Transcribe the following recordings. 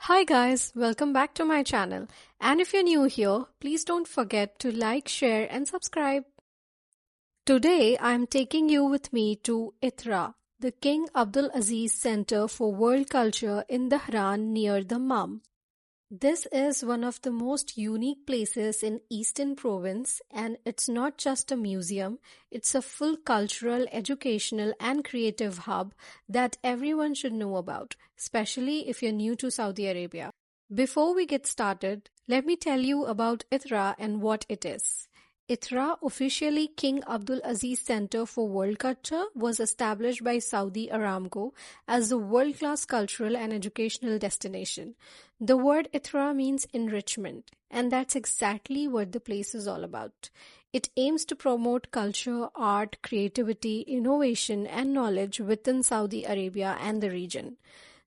Hi guys, welcome back to my channel. And if you're new here, please don't forget to like, share and subscribe. Today I'm taking you with me to Ithra, the King Abdulaziz Center for World Culture in Dhahran near Dammam. This is one of the most unique places in Eastern Province, and it's not just a museum, it's a full cultural, educational and creative hub that everyone should know about, especially if you're new to Saudi Arabia. Before we get started, let me tell you about Ithra and what it is. Ithra, officially King Abdulaziz Center for World Culture, was established by Saudi Aramco as a world-class cultural and educational destination. The word Ithra means enrichment, and that's exactly what the place is all about. It aims to promote culture, art, creativity, innovation, and knowledge within Saudi Arabia and the region.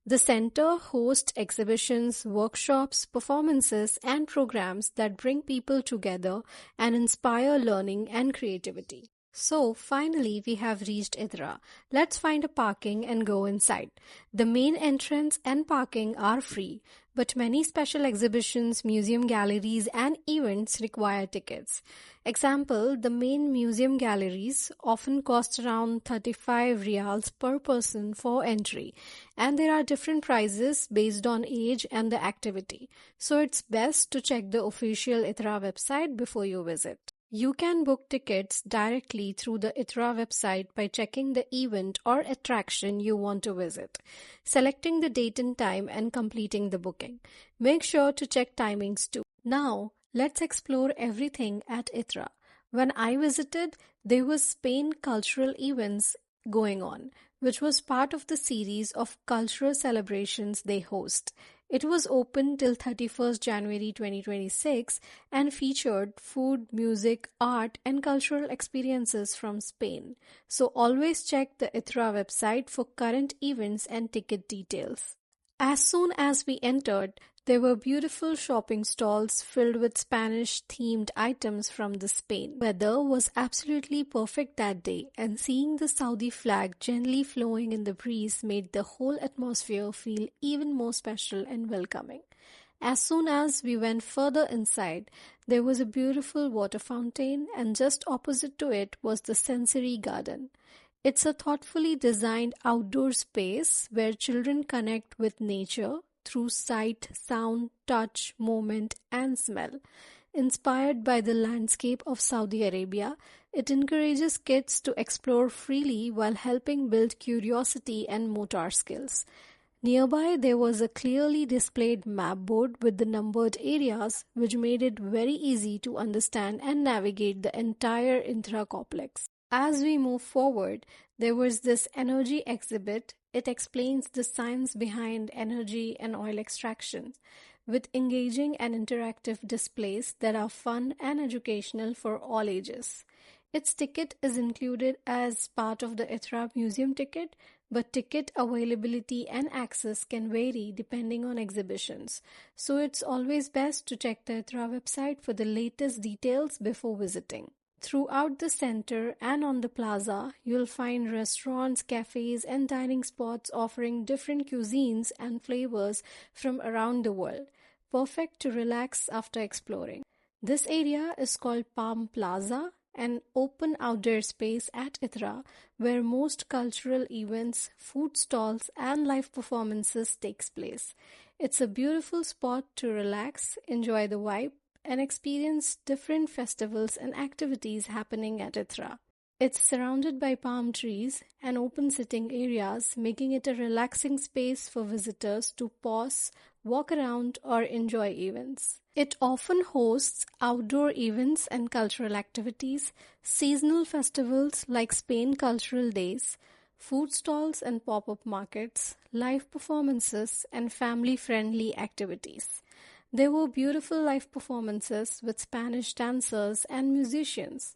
The center hosts exhibitions, workshops, performances, and programs that bring people together and inspire learning and creativity. So, finally, we have reached Ithra. Let's find a parking and go inside. The main entrance and parking are free, but many special exhibitions, museum galleries, and events require tickets. Example, the main museum galleries often cost around 35 riyals per person for entry, and there are different prices based on age and the activity. So, it's best to check the official Ithra website before you visit. You can book tickets directly through the Ithra website by checking the event or attraction you want to visit, selecting the date and time and completing the booking. Make sure to check timings too. Now, let's explore everything at Ithra. When I visited, there was Spain cultural events going on, which was part of the series of cultural celebrations they host. It was open till 31st January 2026 and featured food, music, art and cultural experiences from Spain. So always check the Ithra website for current events and ticket details. As soon as we entered, there were beautiful shopping stalls filled with Spanish-themed items from the Spain. Weather was absolutely perfect that day, and seeing the Saudi flag gently flowing in the breeze made the whole atmosphere feel even more special and welcoming. As soon as we went further inside, there was a beautiful water fountain, and just opposite to it was the sensory garden. It's a thoughtfully designed outdoor space where children connect with nature through sight, sound, touch, movement, and smell. Inspired by the landscape of Saudi Arabia, it encourages kids to explore freely while helping build curiosity and motor skills. Nearby, there was a clearly displayed map board with the numbered areas, which made it very easy to understand and navigate the entire Ithra complex. As we move forward, there was this energy exhibit. It explains the science behind energy and oil extraction, with engaging and interactive displays that are fun and educational for all ages. Its ticket is included as part of the Ithra Museum ticket, but ticket availability and access can vary depending on exhibitions. So it's always best to check the Ithra website for the latest details before visiting. Throughout the center and on the plaza, you'll find restaurants, cafes, and dining spots offering different cuisines and flavors from around the world, perfect to relax after exploring. This area is called Palm Plaza, an open outdoor space at Ithra where most cultural events, food stalls, and live performances takes place. It's a beautiful spot to relax, enjoy the vibe, and experience different festivals and activities happening at Ithra. It's surrounded by palm trees and open sitting areas, making it a relaxing space for visitors to pause, walk around, or enjoy events. It often hosts outdoor events and cultural activities, seasonal festivals like Spain Cultural Days, food stalls and pop-up markets, live performances, and family-friendly activities. There were beautiful live performances with Spanish dancers and musicians.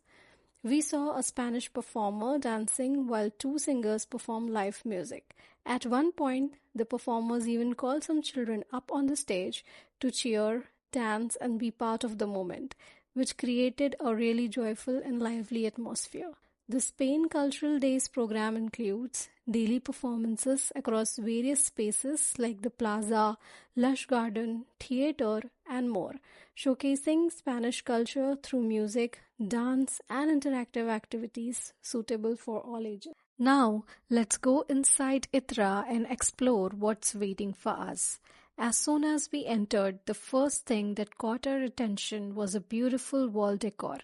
We saw a Spanish performer dancing while two singers performed live music. At one point, the performers even called some children up on the stage to cheer, dance, and be part of the moment, which created a really joyful and lively atmosphere. The Spain Cultural Days program includes daily performances across various spaces like the Plaza, lush garden, theater, and more, showcasing Spanish culture through music, dance, and interactive activities suitable for all ages. Now, let's go inside Ithra and explore what's waiting for us. As soon as we entered, the first thing that caught our attention was a beautiful wall decor.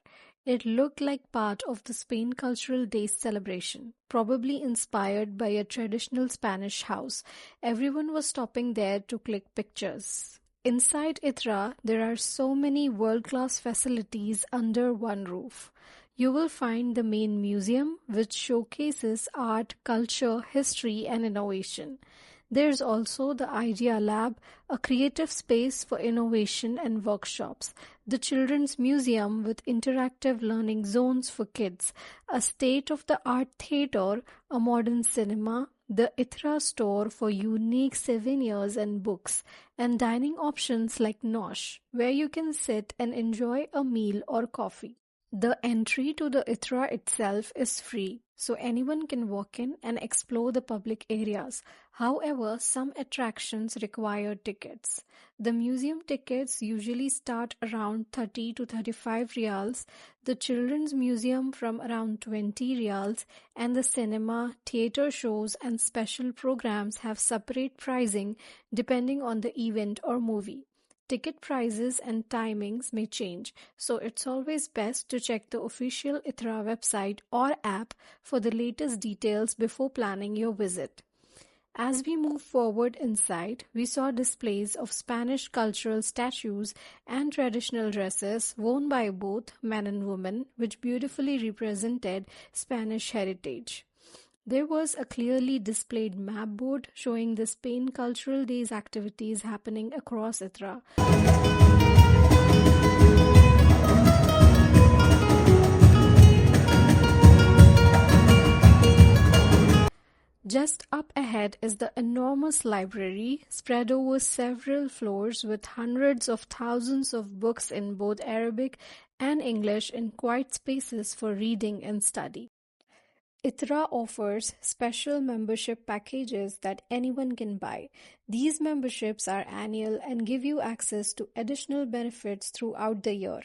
It looked like part of the Spain Cultural Days celebration, probably inspired by a traditional Spanish house. Everyone was stopping there to click pictures. Inside Ithra, there are so many world-class facilities under one roof. You will find the main museum, which showcases art, culture, history, and innovation. There's also the Idea Lab, a creative space for innovation and workshops, the Children's Museum with interactive learning zones for kids, a state-of-the-art theater, a modern cinema, the Ithra Store for unique souvenirs and books, and dining options like Nosh, where you can sit and enjoy a meal or coffee. The entry to the Ithra itself is free, so anyone can walk in and explore the public areas. However, some attractions require tickets. The museum tickets usually start around 30 to 35 rials, the Children's Museum from around 20 rials, and the cinema, theater shows, and special programs have separate pricing depending on the event or movie. Ticket prices and timings may change, so it's always best to check the official Ithra website or app for the latest details before planning your visit. As we moved forward inside, we saw displays of Spanish cultural statues and traditional dresses worn by both men and women, which beautifully represented Spanish heritage. There was a clearly displayed map board showing the Spain Cultural Days activities happening across Ithra. Just up ahead is the enormous library spread over several floors with hundreds of thousands of books in both Arabic and English in quiet spaces for reading and study. Ithra offers special membership packages that anyone can buy. These memberships are annual and give you access to additional benefits throughout the year.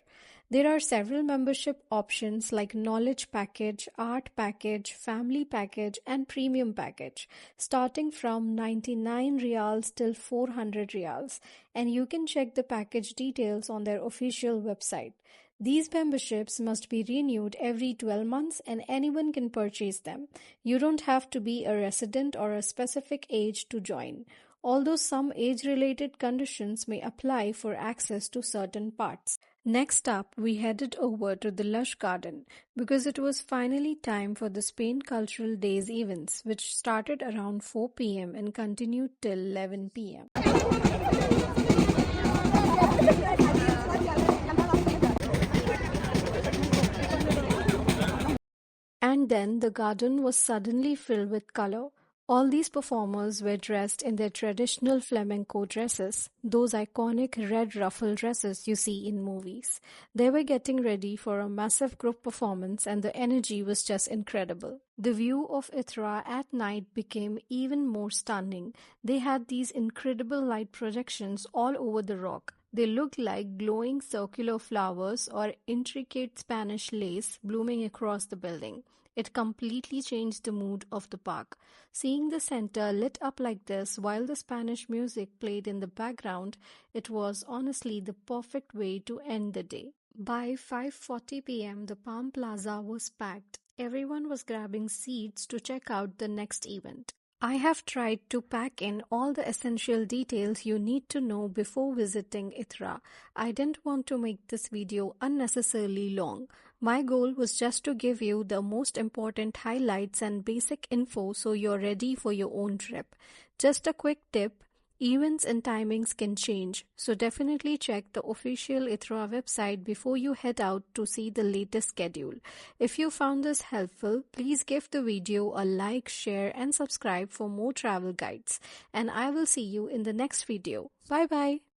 There are several membership options like Knowledge Package, Art Package, Family Package, and Premium Package, starting from 99 rials till 400 rials, and you can check the package details on their official website. These memberships must be renewed every 12 months and anyone can purchase them. You don't have to be a resident or a specific age to join, although some age-related conditions may apply for access to certain parts. Next up, we headed over to the lush garden because it was finally time for the Spain Cultural Days events, which started around 4 p.m. and continued till 11 p.m. And then the garden was suddenly filled with color. All these performers were dressed in their traditional flamenco dresses, those iconic red ruffle dresses you see in movies. They were getting ready for a massive group performance and the energy was just incredible. The view of Ithra at night became even more stunning. They had these incredible light projections all over the rock. They looked like glowing circular flowers or intricate Spanish lace blooming across the building. It completely changed the mood of the park. Seeing the center lit up like this while the Spanish music played in the background, it was honestly the perfect way to end the day. By 5:40 p.m., the Palm Plaza was packed. Everyone was grabbing seats to check out the next event. I have tried to pack in all the essential details you need to know before visiting Ithra. I didn't want to make this video unnecessarily long. My goal was just to give you the most important highlights and basic info so you're ready for your own trip. Just a quick tip. Events and timings can change, so definitely check the official Ithra website before you head out to see the latest schedule. If you found this helpful, please give the video a like, share and subscribe for more travel guides. And I will see you in the next video. Bye bye.